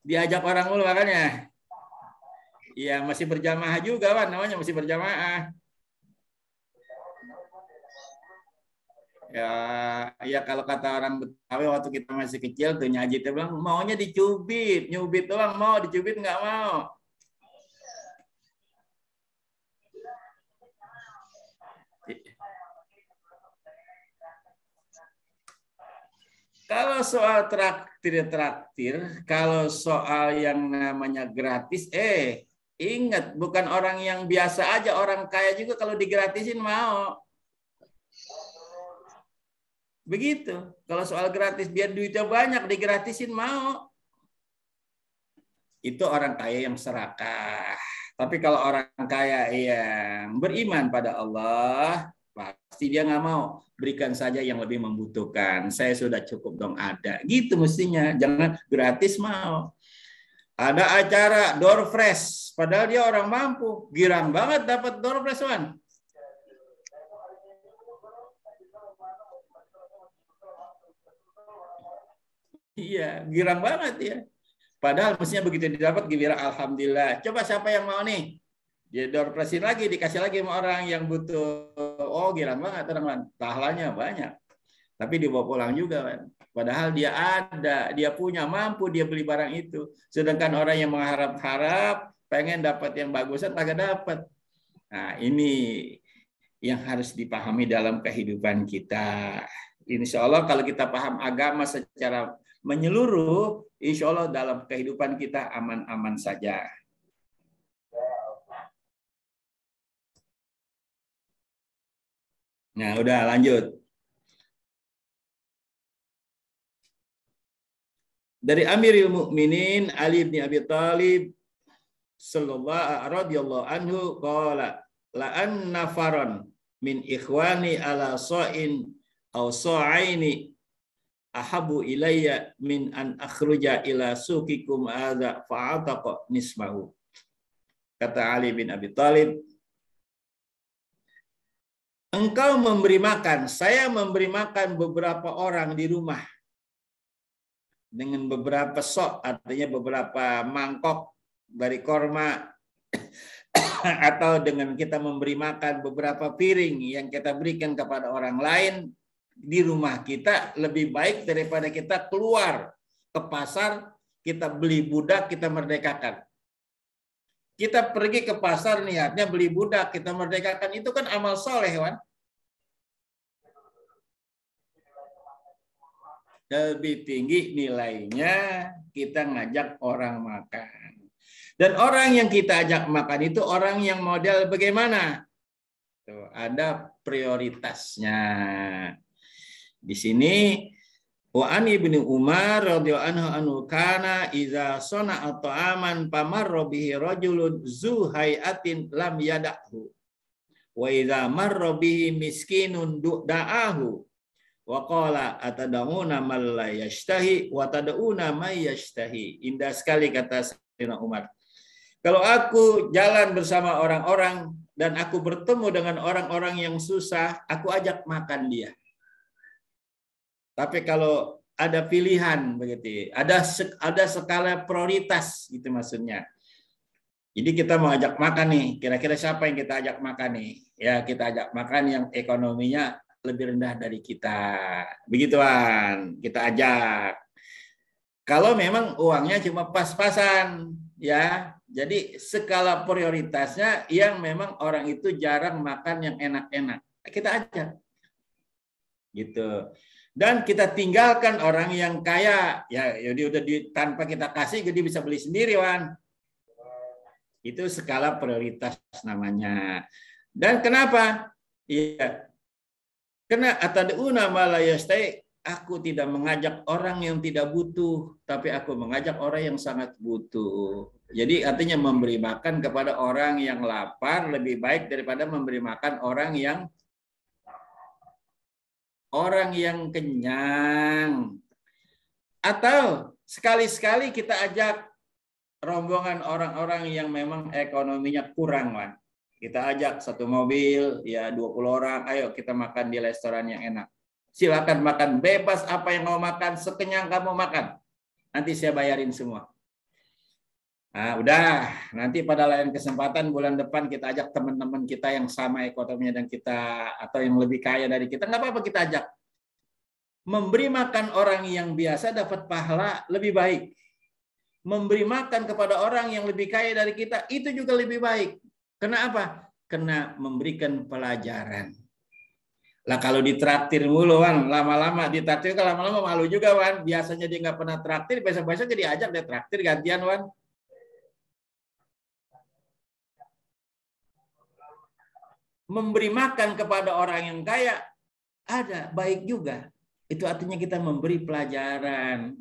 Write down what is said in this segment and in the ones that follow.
Diajak orang mulu makanya. Iya, masih berjamaah juga, Wan. Namanya masih berjamaah. Ya, ya kalau kata orang Betawi waktu kita masih kecil tuh nyaji dia bilang maunya dicubit, nyubit doang mau, dicubit nggak mau. Kalau soal traktir, kalau soal yang namanya gratis, ingat bukan orang yang biasa aja, orang kaya juga kalau digratisin mau. Begitu. Kalau soal gratis, biar duitnya banyak, digratisin mau. Itu orang kaya yang serakah. Tapi kalau orang kaya yang beriman pada Allah, pasti dia nggak mau. Berikan saja yang lebih membutuhkan. Saya sudah cukup dong ada. Gitu mestinya. Jangan gratis mau. Ada acara door fresh. Padahal dia orang mampu. Girang banget dapat door fresh, Wan. Iya, girang banget ya. Padahal mestinya begitu didapat giliran alhamdulillah. Coba siapa yang mau nih? Dia door pressin lagi, dikasih lagi sama orang yang butuh. Oh, girang banget orang, pahalanya banyak. Tapi dibawa pulang juga, kan. Padahal dia ada, dia punya, mampu dia beli barang itu. Sedangkan orang yang mengharap-harap pengen dapat yang bagusan kagak dapat. Nah, ini yang harus dipahami dalam kehidupan kita. Insya Allah kalau kita paham agama secara menyeluruh, insya Allah dalam kehidupan kita aman-aman saja. Nah, udah lanjut. Dari Amirul Mukminin Ali bin Abi Thalib sallallahu radhiyallahu anhu qala la an nafaron min ikhwani ala sa'in aw sa'aini ahabu ilayya min an akhruja ila suqikum adza fa'ataqa nismahu. Kata Ali bin Abi Thalib, engkau memberi makan, saya memberi makan beberapa orang di rumah dengan beberapa sok, artinya beberapa mangkok dari korma, atau dengan kita memberi makan beberapa piring yang kita berikan kepada orang lain di rumah kita, lebih baik daripada kita keluar ke pasar, kita beli budak, kita merdekakan. Kita pergi ke pasar niatnya beli budak, kita merdekakan, itu kan amal soleh, Wan. Lebih tinggi nilainya kita ngajak orang makan. Dan orang yang kita ajak makan itu orang yang model bagaimana? Tuh, ada prioritasnya. Di sini wa an ibnu Umar radhiyallahu anhu kana idza sana'a ta'aman pamarra bihi rajulun zu hayatin lam yadahu wa idza marra bihi miskinun da'ahu wa qala atad'una man la yashtahi wa tad'una may yashtahi. Indah sekali kata Sayyidina Umar. Kalau aku jalan bersama orang-orang dan aku bertemu dengan orang-orang yang susah, aku ajak makan dia. Tapi kalau ada pilihan begitu, ada skala prioritas gitu maksudnya. Jadi kita mau ajak makan nih, kira-kira siapa yang kita ajak makan nih? Ya kita ajak makan yang ekonominya lebih rendah dari kita. Begituan, kita ajak. Kalau memang uangnya cuma pas-pasan, ya. Jadi skala prioritasnya yang memang orang itu jarang makan yang enak-enak. Kita ajak. Gitu. Dan kita tinggalkan orang yang kaya, ya jadi udah tanpa kita kasih jadi bisa beli sendiri, Wan. Itu skala prioritas namanya. Dan kenapa? Iya. Karena atad'una ma la yastai, aku tidak mengajak orang yang tidak butuh, tapi aku mengajak orang yang sangat butuh. Jadi artinya memberi makan kepada orang yang lapar lebih baik daripada memberi makan orang yang kenyang. Atau sekali-sekali kita ajak rombongan orang-orang yang memang ekonominya kurang, Wan. Kita ajak satu mobil, ya 20 orang, ayo kita makan di restoran yang enak. Silakan makan bebas apa yang mau makan, sekenyang kamu makan. Nanti saya bayarin semua. Nah, udah, nanti pada lain kesempatan bulan depan kita ajak teman-teman kita yang sama ekonominya dan kita atau yang lebih kaya dari kita, nggak apa-apa kita ajak. Memberi makan orang yang biasa dapat pahala lebih baik. Memberi makan kepada orang yang lebih kaya dari kita itu juga lebih baik. Kenapa? Karena memberikan pelajaran. Lah kalau ditraktir mulu, Wan, lama-lama ditraktir, kalau lama-lama malu juga, Wan. Biasanya dia nggak pernah traktir, besok-besok dia diajak dia traktir gantian, Wan. Memberi makan kepada orang yang kaya ada baik juga. Itu artinya kita memberi pelajaran,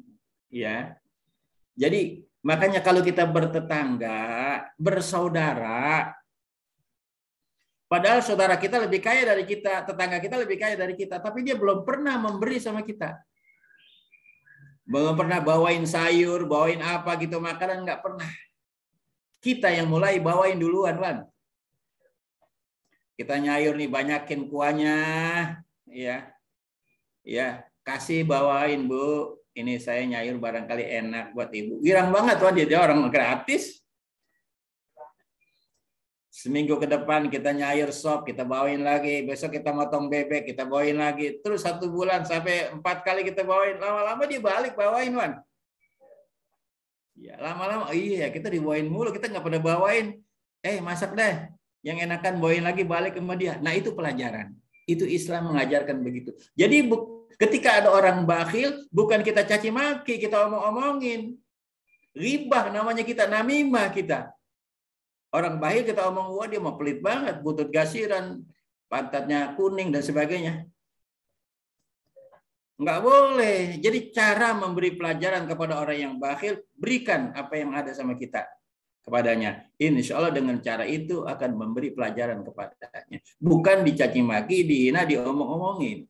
ya. Jadi makanya kalau kita bertetangga, bersaudara, padahal saudara kita lebih kaya dari kita, tetangga kita lebih kaya dari kita, tapi dia belum pernah memberi sama kita. Belum pernah bawain sayur, bawain apa gitu makanan, nggak pernah. Kita yang mulai bawain duluan, Wan. Kita nyayur nih, banyakin kuahnya, ya. Ya, kasih bawain, Bu. Ini saya nyayur barangkali enak buat Ibu. Girang banget, Wan, dia orang gratis. Seminggu ke depan kita nyayur sop, kita bawain lagi. Besok kita motong bebek, kita bawain lagi. Terus 1 bulan sampai 4 kali kita bawain. Lama-lama dia balik bawain, Wan. Ya, lama-lama, iya kita dibawain mulu, kita nggak pernah bawain. Masak deh. Yang enakan bawain lagi, balik sama dia. Nah, itu pelajaran. Itu Islam mengajarkan begitu. Jadi ketika ada orang bakhil, bukan kita caci maki, kita omong-omongin. Ribah namanya kita, namimah kita. Orang bakhil kita omong, wah dia mau pelit banget, butut gasiran, pantatnya kuning dan sebagainya. Enggak boleh. Jadi cara memberi pelajaran kepada orang yang bakhil, berikan apa yang ada sama kita kepadanya. Insya Allah dengan cara itu akan memberi pelajaran kepadanya. Bukan dicaci maki, dihina, diomong-omongin.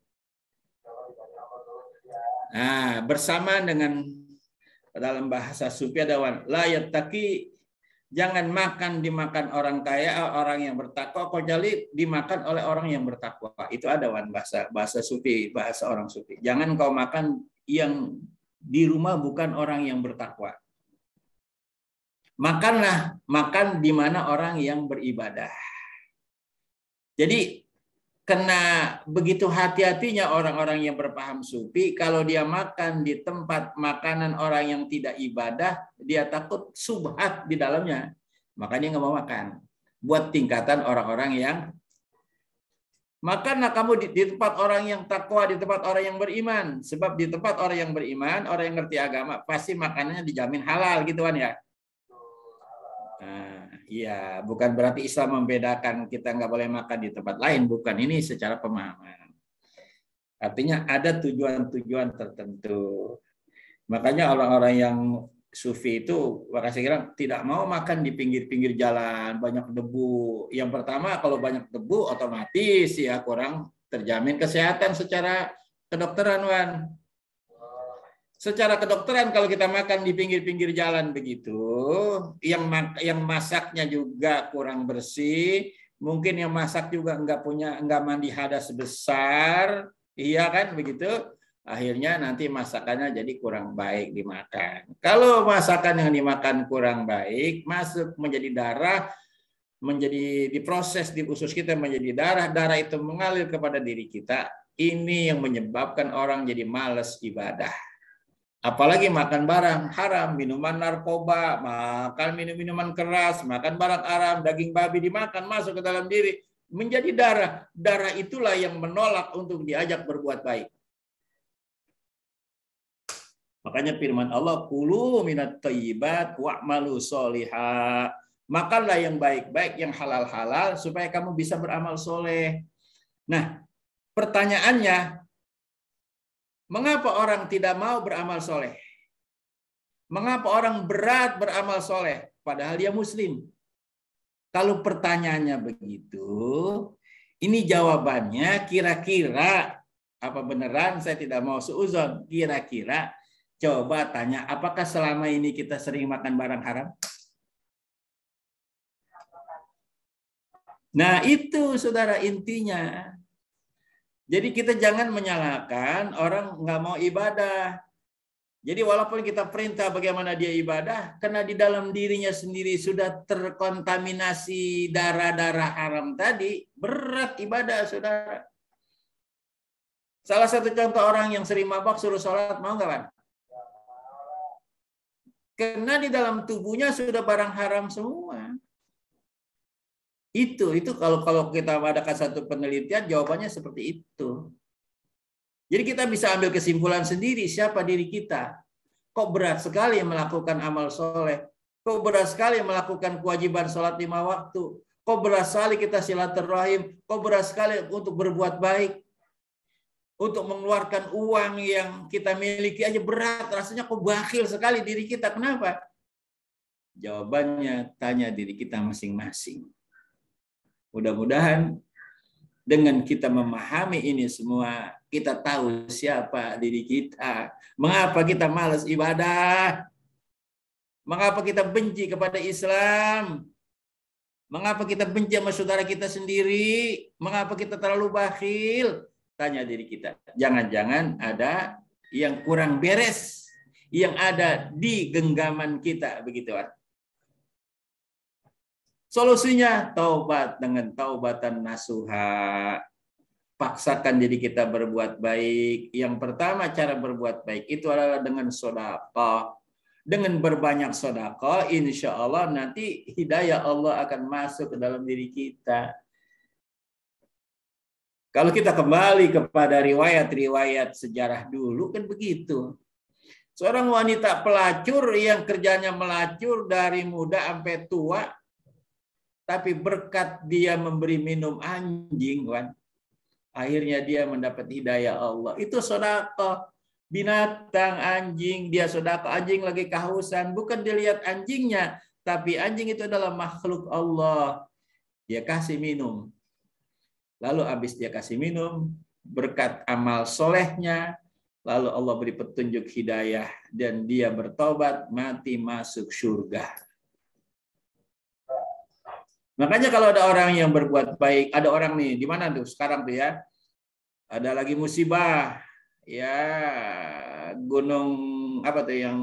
Nah, bersamaan dengan dalam bahasa sufi ada, Wan, la yattaqi, jangan dimakan orang kaya, orang yang bertakwa, kecuali dimakan oleh orang yang bertakwa. Itu ada, Wan, bahasa sufi, bahasa orang sufi. Jangan kau makan yang di rumah bukan orang yang bertakwa. Makanlah, makan di mana orang yang beribadah. Jadi kena begitu hati-hatinya orang-orang yang berpaham sufi, kalau dia makan di tempat makanan orang yang tidak ibadah, dia takut subhat di dalamnya. Makanya nggak mau makan. Buat tingkatan orang-orang yang makanlah kamu di tempat orang yang takwa, di tempat orang yang beriman. Sebab di tempat orang yang beriman, orang yang ngerti agama, pasti makanannya dijamin halal gitu kan ya. Nah, iya, bukan berarti Islam membedakan kita nggak boleh makan di tempat lain, bukan. Ini secara pemahaman. Artinya ada tujuan-tujuan tertentu. Makanya orang-orang yang sufi itu saya kira tidak mau makan di pinggir-pinggir jalan, banyak debu. Yang pertama, kalau banyak debu otomatis ya kurang terjamin kesehatan secara kedokteran, Wan. Secara kedokteran kalau kita makan di pinggir-pinggir jalan begitu, yang masaknya juga kurang bersih, mungkin yang masak juga nggak mandi hadas besar, iya kan begitu. Akhirnya nanti masakannya jadi kurang baik dimakan. Kalau masakan yang dimakan kurang baik, masuk menjadi darah, menjadi diproses di usus kita menjadi darah, darah itu mengalir kepada diri kita. Ini yang menyebabkan orang jadi malas ibadah. Apalagi makan barang haram, minuman narkoba, makan minuman keras, makan barang haram, daging babi dimakan, masuk ke dalam diri, menjadi darah. Darah itulah yang menolak untuk diajak berbuat baik. Makanya firman Allah, kulu minat thayyibat wa'malu sholiha. Makanlah yang baik-baik, yang halal-halal, supaya kamu bisa beramal soleh. Nah, pertanyaannya, mengapa orang tidak mau beramal soleh? Mengapa orang berat beramal soleh? Padahal dia muslim. Kalau pertanyaannya begitu, ini jawabannya kira-kira, apa beneran saya tidak mau suuzon, kira-kira coba tanya, apakah selama ini kita sering makan barang haram? Nah itu saudara intinya. Jadi kita jangan menyalahkan orang nggak mau ibadah. Jadi walaupun kita perintah bagaimana dia ibadah, karena di dalam dirinya sendiri sudah terkontaminasi darah-darah haram tadi, berat ibadah, saudara. Salah satu contoh orang yang sering mabak suruh sholat, mau nggak, Pak? Karena di dalam tubuhnya sudah barang haram semua. Itu kalau kita adakan satu penelitian, jawabannya seperti itu. Jadi kita bisa ambil kesimpulan sendiri siapa diri kita. Kok berat sekali melakukan amal soleh. Kok berat sekali melakukan kewajiban sholat 5 waktu. Kok berat sekali kita silaturahim. Kok berat sekali untuk berbuat baik. Untuk mengeluarkan uang yang kita miliki aja berat. Rasanya kok bakhil sekali diri kita. Kenapa? Jawabannya tanya diri kita masing-masing. Mudah-mudahan dengan kita memahami ini semua, kita tahu siapa diri kita. Mengapa kita malas ibadah? Mengapa kita benci kepada Islam? Mengapa kita benci sama saudara kita sendiri? Mengapa kita terlalu bakhil? Tanya diri kita. Jangan-jangan ada yang kurang beres yang ada di genggaman kita, begitu kan? Solusinya taubat dengan taubatan nasuha. Paksakan diri kita berbuat baik. Yang pertama cara berbuat baik itu adalah dengan sedekah. Dengan berbanyak sedekah, insya Allah nanti hidayah Allah akan masuk ke dalam diri kita. Kalau kita kembali kepada riwayat-riwayat sejarah dulu kan begitu. Seorang wanita pelacur yang kerjanya melacur dari muda sampai tua, tapi berkat dia memberi minum anjing, kan? Akhirnya dia mendapat hidayah Allah. Itu sedekah. Binatang anjing, dia sedekah. Anjing lagi kehausan, bukan dilihat anjingnya, tapi anjing itu adalah makhluk Allah. Dia kasih minum. Lalu habis dia kasih minum, berkat amal solehnya, lalu Allah beri petunjuk hidayah, dan dia bertobat, mati masuk surga. Makanya kalau ada orang yang berbuat baik, ada orang nih, di mana tuh sekarang tuh ya, ada lagi musibah, ya gunung apa tuh yang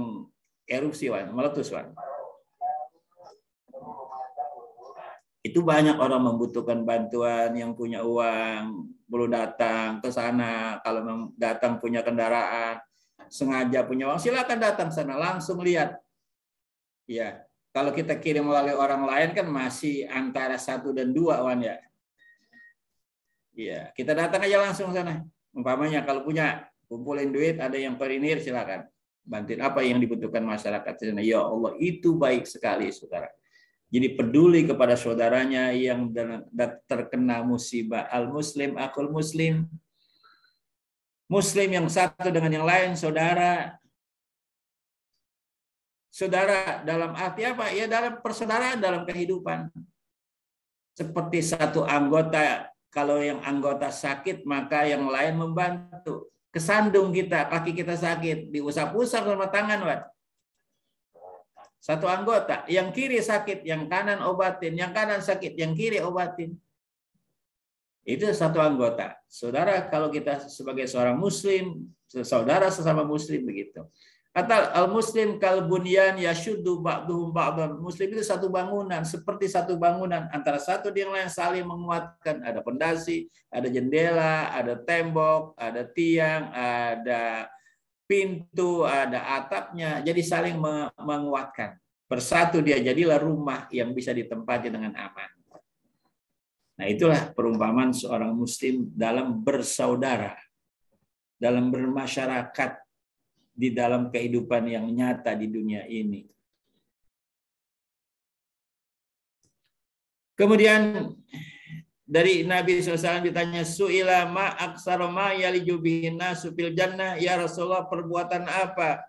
erupsi, meletus, itu banyak orang membutuhkan bantuan, yang punya uang perlu datang ke sana. Kalau datang punya kendaraan, sengaja punya uang, silakan datang sana, langsung lihat. Ya. Kalau kita kirim melalui orang lain kan masih antara 1 dan 2, ya. Iya, kita datang aja langsung sana. Umpamanya kalau punya, kumpulin duit, ada yang koordinir, silakan. Bantuin apa yang dibutuhkan masyarakat di sana. Ya Allah, itu baik sekali, saudara. Jadi peduli kepada saudaranya yang terkena musibah. Al-Muslim, akul Muslim. Muslim yang satu dengan yang lain, saudara. Saudara dalam arti apa? Ya dalam persaudaraan dalam kehidupan. Seperti satu anggota, kalau yang anggota sakit maka yang lain membantu. Kesandung kita, kaki kita sakit, diusap-usap sama tangan, Satu anggota, yang kiri sakit, yang kanan obatin, yang kanan sakit, yang kiri obatin. Itu satu anggota. Saudara, kalau kita sebagai seorang muslim, saudara sesama muslim begitu. Atau al-muslim kalbunyan yashuddu ba'duhum ba'dan. Muslim itu satu bangunan, seperti satu bangunan, antara satu dengan lain saling menguatkan. Ada pondasi, ada jendela, ada tembok, ada tiang, ada pintu, ada atapnya. Jadi saling menguatkan. Bersatu dia jadilah rumah yang bisa ditempati dengan aman. Nah, itulah perumpamaan seorang muslim dalam bersaudara, dalam bermasyarakat, di dalam kehidupan yang nyata di dunia ini. Kemudian dari Nabi SAW ditanya, Su'ila ma aksara ma yaliju bihin nasu fil jannah, ya Rasulullah, perbuatan apa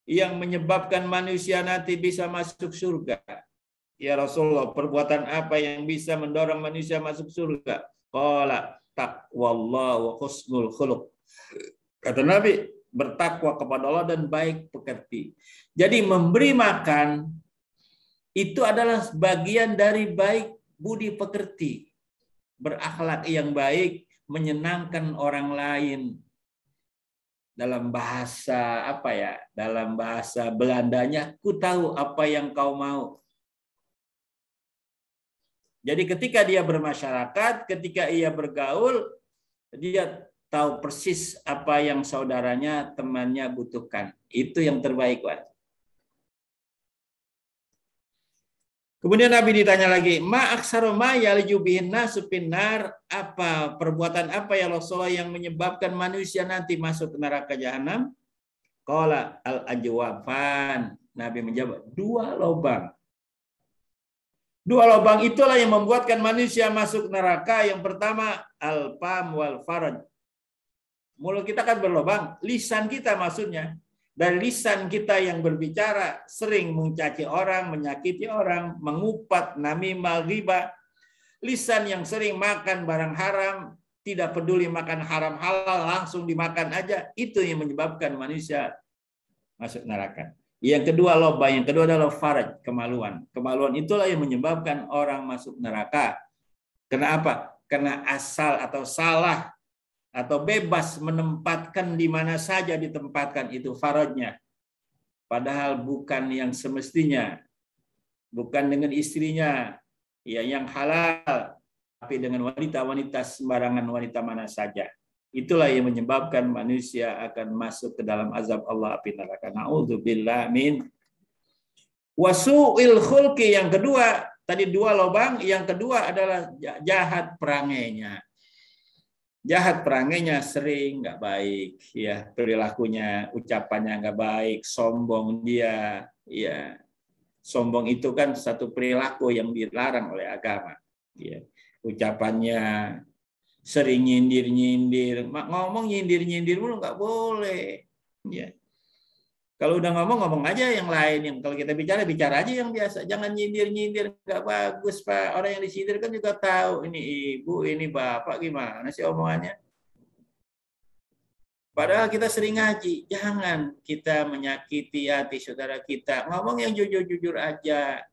yang menyebabkan manusia nanti bisa masuk surga? Ya Rasulullah, perbuatan apa yang bisa mendorong manusia masuk surga? Qala taqwallah wa husnul khuluq. Kata Nabi, bertakwa kepada Allah dan baik pekerti. Jadi memberi makan itu adalah bagian dari baik budi pekerti. Berakhlak yang baik, menyenangkan orang lain. dalam bahasa apa ya? Dalam bahasa Belandanya, ku tahu apa yang kau mau. Jadi ketika dia bermasyarakat, ketika ia bergaul, dia tahu persis apa yang saudaranya, temannya butuhkan. Itu yang terbaik, Wan. Kemudian Nabi ditanya lagi, ma aksaru ma yaliju bihin nasu finnar, apa perbuatan apa ya Rasulullah yang menyebabkan manusia nanti masuk ke neraka jahanam? Qala al-ajwafan. Nabi menjawab, 2 lubang. 2 lubang itulah yang membuatkan manusia masuk neraka. Yang pertama, al-fam wal faraj. Mulut kita kan berlubang, lisan kita maksudnya. Dan lisan kita yang berbicara sering mencaci orang, menyakiti orang, mengupat, namimah, ghibah. Lisan yang sering makan barang haram, tidak peduli makan haram halal, langsung dimakan aja. Itu yang menyebabkan manusia masuk neraka. Yang kedua loba, yang kedua adalah faraj, kemaluan. Kemaluan itulah yang menyebabkan orang masuk neraka. Kenapa? Karena asal atau salah atau bebas menempatkan di mana saja ditempatkan itu farajnya. Padahal bukan yang semestinya. Bukan dengan istrinya ya yang halal, tapi dengan wanita-wanita sembarangan, wanita mana saja. Itulah yang menyebabkan manusia akan masuk ke dalam azab Allah api neraka. Na'udzubillah min. Wasu'il khulqi, yang kedua, tadi 2 lubang, yang kedua adalah jahat perangainya. Jahat perangainya sering nggak baik, ya perilakunya, ucapannya nggak baik, sombong dia, ya sombong itu kan satu perilaku yang dilarang oleh agama, ya ucapannya sering nyindir-nyindir, ngomong nyindir-nyindir mulu nggak boleh, ya kalau udah ngomong aja yang lain, yang kalau kita bicara aja yang biasa, jangan nyindir-nyindir, nggak bagus Pak. Orang yang disindir kan juga tahu ini ibu, ini bapak, gimana sih omongannya. Padahal kita sering ngaji, jangan kita menyakiti hati saudara kita. Ngomong yang jujur-jujur aja.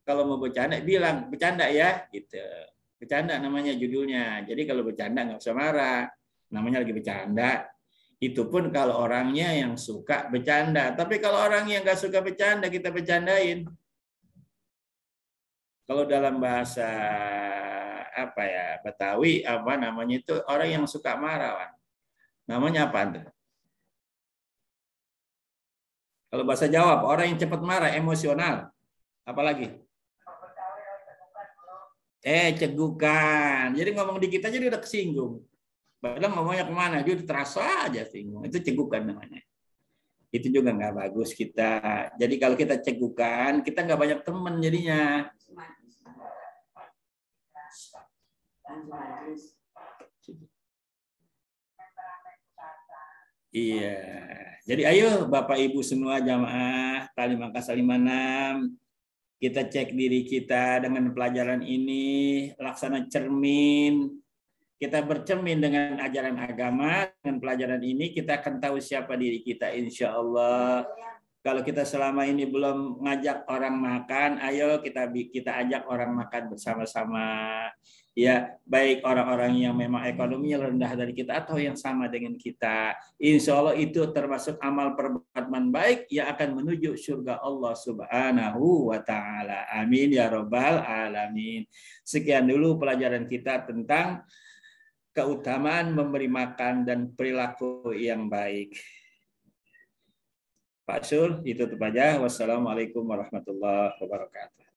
Kalau mau bercanda, bilang bercanda ya, gitu. Bercanda namanya judulnya. Jadi kalau bercanda nggak usah marah, namanya lagi bercanda. Itu pun kalau orangnya yang suka bercanda. Tapi kalau orang yang nggak suka bercanda, kita bercandain. Kalau dalam bahasa apa ya Betawi, apa namanya itu orang yang suka marah, namanya apa? Kalau bahasa Jawa, orang yang cepat marah, emosional. Apalagi? Cegukan. Jadi ngomong dikit aja dia udah kesinggung. Padahal ngomongnya kemana, dia terasa aja singgung. Itu cegukan namanya. Itu juga nggak bagus kita. Jadi kalau kita cegukan, kita nggak banyak teman jadinya. Iya. Jadi ayo Bapak Ibu semua jamaah Ta'lim Angkasa 56, kita cek diri kita dengan pelajaran ini, laksana cermin. Kita bercermin dengan ajaran agama, dengan pelajaran ini kita akan tahu siapa diri kita insya Allah. Kalau kita selama ini belum ngajak orang makan, ayo kita ajak orang makan bersama-sama. Ya, baik orang-orang yang memang ekonominya rendah dari kita atau yang sama dengan kita. Insya Allah itu termasuk amal perbuatan baik yang akan menuju surga Allah Subhanahu wa Ta'ala. Amin ya Rabbal Alamin. Sekian dulu pelajaran kita tentang keutamaan memberi makan dan perilaku yang baik. Pak Sul, itu aja. Wassalamualaikum warahmatullahi wabarakatuh.